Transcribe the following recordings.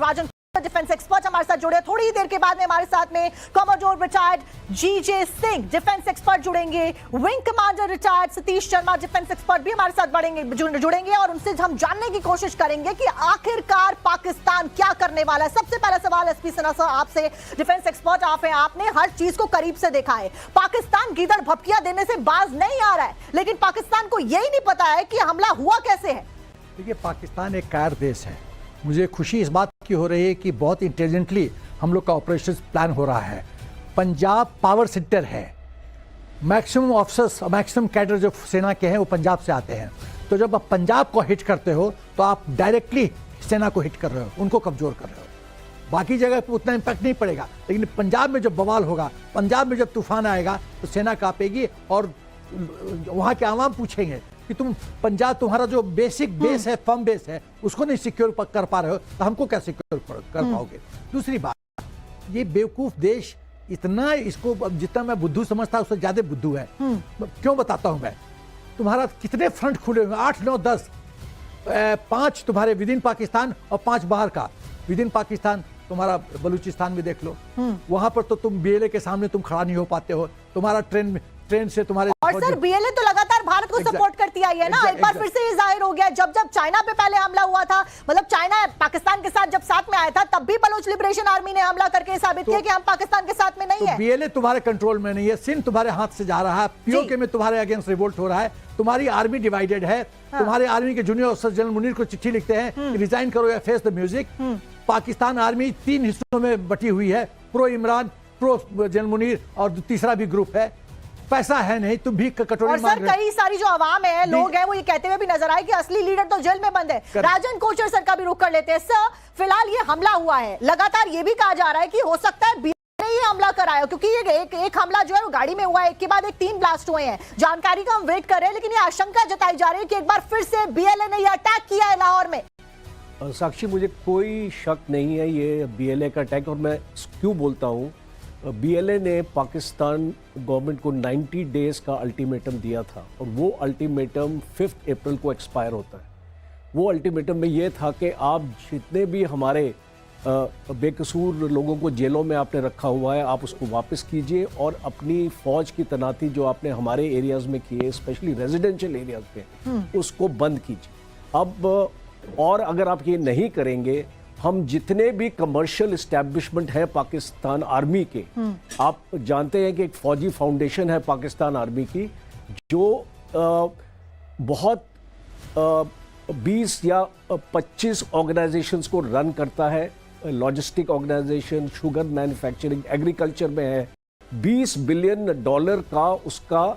राजन defence expert हमारे साथ जुड़े। थोड़ी ही देर के बाद में हमारे साथ में commodore retired GJ Singh defence expert जुड़ेंगे। Wing commander retired Satish Sharma defence expert भी हमारे साथ जुड़ेंगे और उनसे हम जानने की कोशिश करेंगे कि आखिरकार पाकिस्तान क्या करने वाला है। सबसे पहला सवाल एसपी सिन्हा साहब आपसे, डिफेंस एक्सपर्ट आप हैं, आपने हर चीज को करीब से देखा है। पाकिस्तान गीदड़ भपकियां देने से बाज नहीं आ रहा है, लेकिन पाकिस्तान को यही नहीं पता है कि हमला हुआ कैसे है। देखिए, पाकिस्तान एक कायर देश है। मुझे खुशी इस बात की हो रही है कि बहुत इंटेलिजेंटली हम लोग का ऑपरेशन प्लान हो रहा है। पंजाब पावर सेंटर है, मैक्सिमम ऑफिसर्स मैक्सिमम कैडर जो सेना के हैं वो पंजाब से आते हैं। तो जब आप पंजाब को हिट करते हो तो आप डायरेक्टली सेना को हिट कर रहे हो, उनको कमजोर कर रहे हो। बाकी जगह पर उतना इम्पैक्ट नहीं पड़ेगा, लेकिन पंजाब में जब बवाल होगा, पंजाब में जब तूफान आएगा तो सेना कांपेगी और वहाँ के आवाम पूछेंगे कि तुम पंजाब, तुम्हारा जो बेसिक बेस है, फर्म बेस है, उसको नहीं सिक्योर कर पा रहे हो, तो हमको क्या सिक्योर कर पाओगे। दूसरी बात, ये बेवकूफ देश इतना, इसको जितना मैं बुद्धू समझता उससे ज्यादा बुद्धू है। क्यों बताता हूं मैं। तुम्हारा कितने फ्रंट खुले हुए, 8 9 10, 5 तुम्हारे विद इन पाकिस्तान और 5 बाहर का। विद इन पाकिस्तान तुम्हारा बलूचिस्तान में देख लो, वहां पर तो तुम बीएलए के सामने तुम खड़ा नहीं हो पाते हो। तुम्हारा ट्रेन से तुम्हारे, और सर बीएलए तो लगातार भारत को सपोर्ट करती आई है ना। एक बार फिर से ये जाहिर हो गया, जब चाइना पे पहले हमला हुआ था, मतलब चाइना पाकिस्तान के साथ जब साथ में आया था, तब भी बलोच लिबरेशन आर्मी ने हमला करके साबित किया कि हम पाकिस्तान के साथ में नहीं है। बीएलए तुम्हारे कंट्रोल में नहीं है, सिंध तुम्हारे हाथ से जा रहा है, पीओके में तुम्हारे अगेंस्ट रिवोल्ट हो रहा है, तुम्हारी आर्मी डिवाइडेड है। तुम्हारे आर्मी के जूनियर ऑफिसर जनरल मुनीर को चिट्ठी लिखते हैं रिजाइन करो या face the music. Pakistan army 3 हिस्सों में बटी हुई है, pro Imran, pro general Munir और तीसरा भी ग्रुप है। पैसा है नहीं, तुम भी कटोरी और सर कई सारी जो आवाम है, लोग हैं, वो ये कहते हुए भी नजर आए कि असली लीडर तो जेल में बंद है। राजन कोचर सर का भी रुख कर लेते हैं। सर फिलहाल ये हमला हुआ है, लगातार ये भी कहा जा रहा है कि हो सकता है बीएलए ही हमला कराया, क्योंकि ये एक हमला जो है वो गाड़ी में हुआ है, एक के बाद एक 3 ब्लास्ट हुए हैं। जानकारी का हम वेट कर रहे हैं, लेकिन ये आशंका जताई जा रही है कि एक बार फिर से बीएलए ने यह अटैक किया है लाहौर में। साक्षी, मुझे कोई शक नहीं है ये बीएलए का अटैक। और मैं क्यों बोलता हूँ, बीएलए ने पाकिस्तान गवर्नमेंट को 90 डेज का अल्टीमेटम दिया था और वो अल्टीमेटम 5 अप्रैल को एक्सपायर होता है। वो अल्टीमेटम में ये था कि आप जितने भी हमारे बेकसूर लोगों को जेलों में आपने रखा हुआ है, आप उसको वापस कीजिए और अपनी फौज की तैनाती जो आपने हमारे एरियाज़ में की है, स्पेशली रेजिडेंशियल एरियाज़ पे, उसको बंद कीजिए। अब और अगर आप ये नहीं करेंगे, हम जितने भी कमर्शियल इस्टेब्लिशमेंट है पाकिस्तान आर्मी के, आप जानते हैं कि एक फौजी फाउंडेशन है पाकिस्तान आर्मी की, जो बहुत 20 या 25 ऑर्गेनाइजेशंस को रन करता है। Logistic organization, sugar manufacturing, agriculture में है। $20 बिलियन का उसका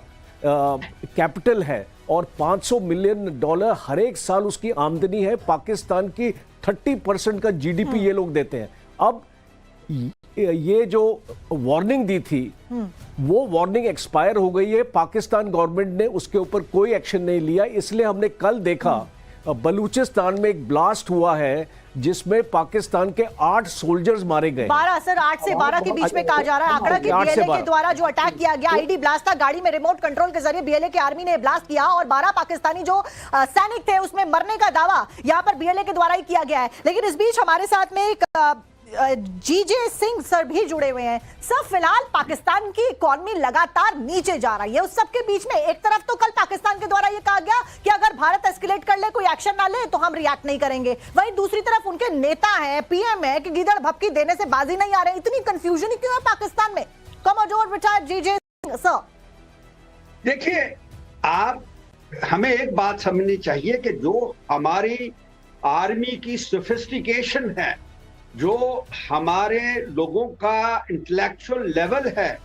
कैपिटल है और $500 मिलियन हर एक साल उसकी आमदनी है। पाकिस्तान की 30% का जीडीपी ये लोग देते हैं। अब ये जो वार्निंग दी थी, वो वार्निंग एक्सपायर हो गई है। पाकिस्तान गवर्नमेंट ने उसके ऊपर कोई एक्शन नहीं लिया। इसलिए हमने कल देखा बलूचिस्तान में एक ब्लास्ट हुआ है जिसमें पाकिस्तान के 8 सोल्जर्स मारे गए। 12 सर, 8 से 12 के बीच में कहा जा रहा है आंकड़ा कि बीएलए के द्वारा जो अटैक किया गया, आईडी ब्लास्ट था, गाड़ी में रिमोट कंट्रोल के जरिए बीएलए के आर्मी ने ब्लास्ट किया और 12 पाकिस्तानी जो सैनिक थे उसमें मरने का दावा यहां पर बीएलए के द्वारा ही किया गया है। लेकिन इस बीच हमारे साथ में एक जीजे सिंह सर भी जुड़े हुए हैं। सर फिलहाल पाकिस्तान की इकोनॉमी लगातार नीचे जा रही है, उस सबके बीच में एक तरफ तो कल पाकिस्तान के द्वारा यह कहा गया कि अगर भारत एस्केलेट कर ले, कोई एक्शन ना ले, तो हम रिएक्ट नहीं करेंगे। वहीं दूसरी तरफ उनके नेता हैं, पीएम है कि गीदड़ भपकी देने से बाजी नहीं आ रहे। इतनी कंफ्यूजन ही क्यों है पाकिस्तान में? Commodore retired GJ Singh sir. देखिए, आप हमें एक बात समझनी चाहिए कि जो हमारी आर्मी की सोफिस्टिकेशन है, जो हमारे लोगों का इंटेलेक्चुअल लेवल है,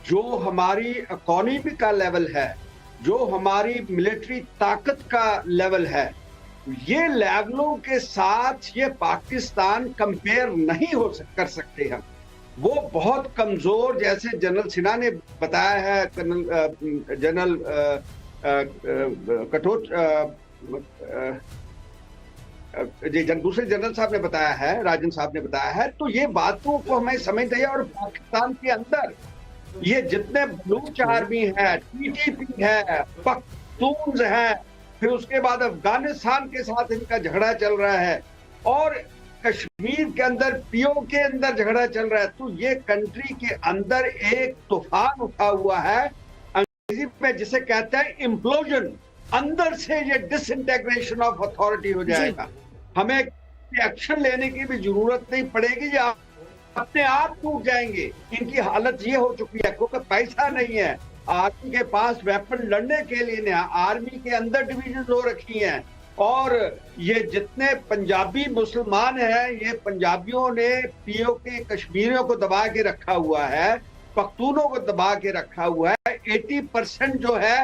जो हमारी इकोनॉमी का लेवल है, जो हमारी मिलिट्री ताकत का लेवल है, ये लेवलों के साथ ये पाकिस्तान कंपेयर नहीं कर सकते हम। वो बहुत कमजोर, जैसे जनरल सिन्हा ने बताया है, जनरल दूसरे जनरल साहब ने बताया है, राजन साहब ने बताया है। तो ये बातों को हमें समझ चाहिए। और पाकिस्तान के अंदर ये जितने बलूच आर्मी है, टीटीपी है, पख्तून्स है, फिर उसके बाद अफगानिस्तान के साथ इनका झगड़ा चल रहा है और कश्मीर के अंदर पीओ के अंदर झगड़ा चल रहा है, तो ये कंट्री के अंदर एक तूफान उठा हुआ है, अंग्रेजी में जिसे कहते हैं इम्प्लोजन। अंदर से ये डिसइंटेग्रेशन ऑफ अथॉरिटी हो जाएगा। हमें एक्शन लेने की भी जरूरत नहीं पड़ेगी, ये अपने आप टूट जाएंगे। इनकी हालत ये हो चुकी है क्योंकि पैसा नहीं है आर्मी के पास वेपन लड़ने के लिए नहीं। आर्मी के अंदर डिवीजन हो रखी हैं, और ये जितने पंजाबी मुसलमान हैं, ये पंजाबियों ने पीओ के कश्मीरियों को दबा के रखा हुआ है, पख्तूनों को दबा के रखा हुआ है। 80% जो है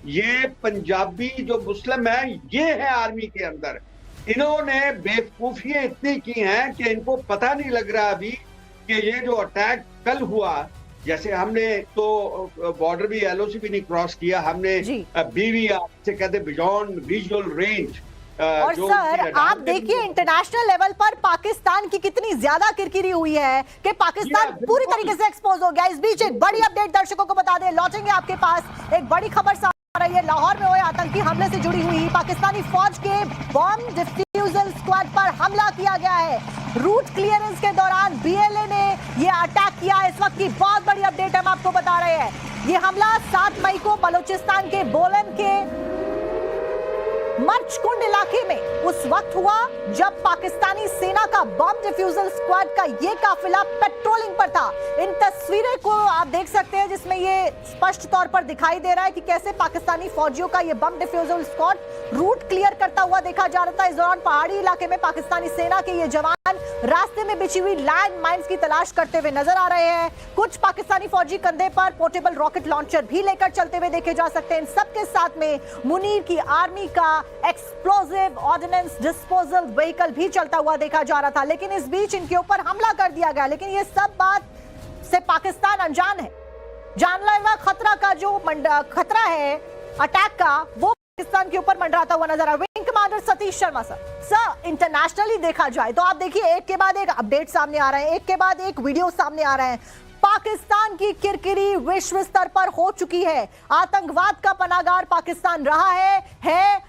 ये पंजाबी जो मुस्लिम है ये है आर्मी के अंदर। इन्होंने बेवकूफियां इतनी की हैं कि इनको पता नहीं लग रहा अभी कि ये जो अटैक कल हुआ, जैसे हमने तो बॉर्डर भी एलओसी भी नहीं क्रॉस किया, हमने बीवीआर से कहते बियॉन्ड विजुअल रेंज। और सर आप देखिए इंटरनेशनल लेवल पर पाकिस्तान की कितनी ज्यादा किरकिरी हुई है कि पाकिस्तान पूरी तरीके से एक्सपोज हो गया। इस बीच एक बड़ी अपडेट दर्शकों को बता दें, लौटेंगे आपके पास एक बड़ी खबर सामने आ रही है। लाहौर में हुए आतंकी हमले से जुड़ी हुई पाकिस्तानी फौज के बॉम्ब डिफ्यूजल स्क्वाड पर हमला किया गया है। रूट क्लियरेंस के दौरान बीएलए ने यह अटैक किया। इस वक्त की बहुत बड़ी अपडेट हम आपको बता रहे हैं। यह हमला 7 मई को बलूचिस्तान के बोलन के मर्चकुंड इलाके में उस वक्त हुआ जब पाकिस्तानी सेना का बॉम्ब डिफ्यूजल स्क्वाड का ये काफिला पेट्रोलिंग पर था। इन तस्वीरें को आप देख सकते हैं जिसमें ये स्पष्ट तौर पर दिखाई दे रहा है कि कैसे पाकिस्तानी फौजियों का ये बम डिफ्यूजल स्क्वाड रूट क्लियर करता हुआ देखा जा रहा था। इस दौरान पहाड़ी इलाके में पाकिस्तानी सेना के ये जवान रास्ते में बिछी हुई लैंड माइंस की तलाश करते हुए नजर आ रहे हैं। कुछ पाकिस्तानी फौजी कंधे पर पोर्टेबल रॉकेट लॉन्चर भी लेकर चलते हुए देखे जा सकते हैं। इन सबके साथ में मुनीर की आर्मी का एक्सप्लोसिव ऑर्डिनेंस डिस्पोजल व्हीकल भी चलता हुआ देखा जा रहा था। लेकिन इस बीच इनके ऊपर हमला कर दिया गया। लेकिन ये सब बात से पाकिस्तान अनजान है। जानलेवा खतरा का जो खतरा है अटैक का, वो पाकिस्तान के ऊपर मंडराता हुआ नजर आ रहा है। Wing commander Satish Sharma sir internationally देखा जाए तो आप देखिए एक के बाद एक अपडेट सामने आ रहे हैं, एक के बाद एक वीडियो सामने आ रहे हैं। पाकिस्तान की किरकिरी विश्व स्तर पर हो चुकी है। आतंकवाद का पनाहगार पाकिस्तान रहा है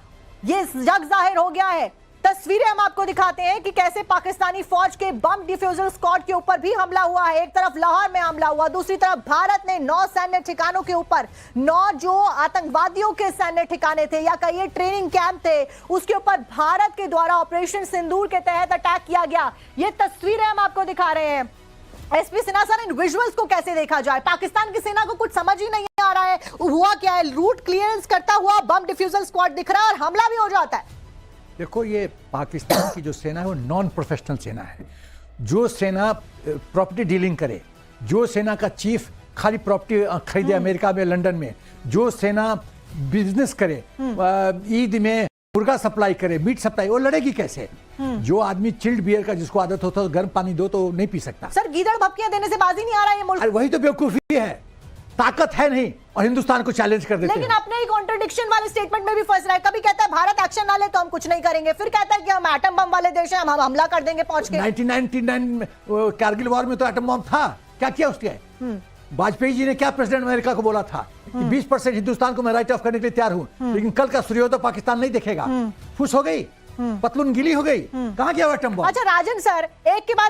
ये जग जाहिर हो गया है। तस्वीरें हम आपको दिखाते हैं कि कैसे पाकिस्तानी फौज के बम डिफ्यूजल स्क्वाड के ऊपर भी हमला हुआ है। एक तरफ लाहौर में हमला हुआ, दूसरी तरफ भारत ने 9 सैन्य ठिकानों के ऊपर, 9 जो आतंकवादियों के सैन्य ठिकाने थे या कहिए ट्रेनिंग कैंप थे, उसके ऊपर भारत के द्वारा ऑपरेशन सिंदूर के तहत अटैक किया गया। ये तस्वीरें हम आपको दिखा रहे हैं। एसपी सिन्हा सर, इन विजुअल्स को कैसे देखा जाए? पाकिस्तान की सेना को कुछ समझ ही नहीं आ रहा है हुआ क्या है। रूट क्लियरेंस करता हुआ बम डिफ्यूजल स्क्वाड दिख रहा है और हमला भी हो जाता है। देखो, ये पाकिस्तान की जो सेना है वो नॉन प्रोफेशनल सेना है। जो सेना प्रॉपर्टी डीलिंग करे, जो सेना का चीफ खाली प्रॉपर्टी खरीदे अमेरिका में, लंदन में, जो सेना बिजनेस करे, ईद में मुर्गा सप्लाई करे, मीट सप्लाई, वो लड़ेगी कैसे? जो आदमी चिल्ड बियर का जिसको आदत होता है गर्म पानी दो तो नहीं पी सकता। सर गीदड़ भपकियां देने से बाजी नहीं आ रहा है ये मुल्क। वही तो बेवकूफी है, ताकत है नहीं और हिंदुस्तान को चैलेंज कर देते हैं। लेकिन अपने ही कॉन्ट्रडिक्शन वाले स्टेटमेंट में भी फंस रहा है। कभी कहता है भारत एक्शन ना ले तो हम कुछ नहीं करेंगे, फिर कहता है कि हम एटम बम वाले देश हैं, हम हमला कर देंगे पहुंच के। 1999 में कारगिल वॉर में तो एटम बम था, क्या किया उसके? वाजपेयी जी ने क्या प्रेसिडेंट अमेरिका को बोला था कि 20% हिंदुस्तान को मैं राइट ऑफ करने के लिए तैयार हूं, लेकिन कल का सूर्योदय पाकिस्तान नहीं देखेगा। खुश हो गई, पतलून गीली हो गई, कहां गया एटम बम? अच्छा राजन सर, एक के बाद